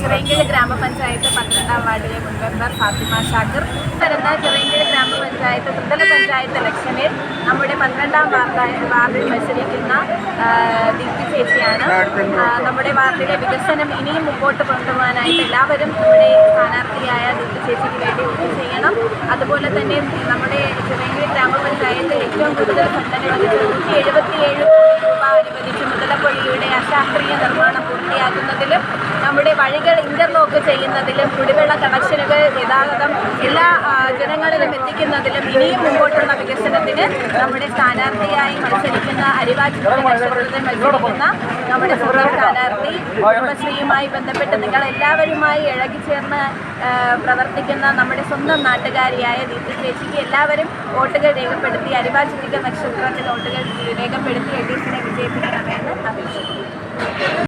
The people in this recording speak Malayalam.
ചിറയൻകീഴ് ഗ്രാമപഞ്ചായത്ത് 12ാം വാർഡിലെ മുൻ മെമ്പർ ഫാത്തിമ ഷാക്കിർ. വരുന്ന ചിറയൻകീഴ് ഗ്രാമപഞ്ചായത്ത് ത്രിതല പഞ്ചായത്ത് ഇലക്ഷനിൽ നമ്മുടെ 12ാം വാർഡിൽ മത്സരിക്കുന്ന ദീപ്തി ചേച്ചിയാണ്. നമ്മുടെ വാർഡിലെ വികസനം ഇനിയും മുമ്പോട്ട് കൊണ്ടുപോകാനായിട്ട് എല്ലാവരും നമ്മുടെ സ്ഥാനാർത്ഥിയായ ദീപ്തി ചേച്ചിക്ക് വേണ്ടി വോട്ട് ചെയ്യണം. അതുപോലെ തന്നെ നമ്മുടെ ചിറയൻകീഴ് ഗ്രാമപഞ്ചായത്ത് ഏറ്റവും കൂടുതൽ സംഘടനകൾ 177 കോടി രൂപ അനുവദിച്ച് മുതലപ്പൊഴിയുടെ അശാസ്ത്രീയ നിർമ്മാണം പൂർത്തിയാക്കുന്നതിലും നമ്മുടെ വഴികൾ ഇന്റർലോക്ക് ചെയ്യുന്നതിലും കുടിവെള്ള കണക്ഷനുകൾ ഗതാഗതം എല്ലാ ജനങ്ങളിലും എത്തിക്കുന്നതിലും ഇനിയും മുമ്പോട്ടുള്ള വികസനത്തിന് നമ്മുടെ സ്ഥാനാർത്ഥിയായി മത്സരിക്കുന്ന അരിവാചിത്ര നക്ഷത്രത്തിൽ മത്സരിക്കുന്ന നമ്മുടെ സ്വന്തം സ്ഥാനാർത്ഥി കുടുംബശ്രീയുമായി ബന്ധപ്പെട്ട് നിങ്ങൾ എല്ലാവരുമായി ഇഴകിച്ചേർന്ന് പ്രവർത്തിക്കുന്ന നമ്മുടെ സ്വന്തം നാട്ടുകാരിയായ ദീപ്തി ചേച്ചിക്ക് എല്ലാവരും വോട്ടുകൾ രേഖപ്പെടുത്തി അരിവാചിത്ര നക്ഷത്രത്തിൽ വോട്ടുകൾ രേഖപ്പെടുത്തി എൽ ഡി എഫിനെ വിജയിപ്പിക്കണമെന്ന് അപേക്ഷിക്കുന്നു.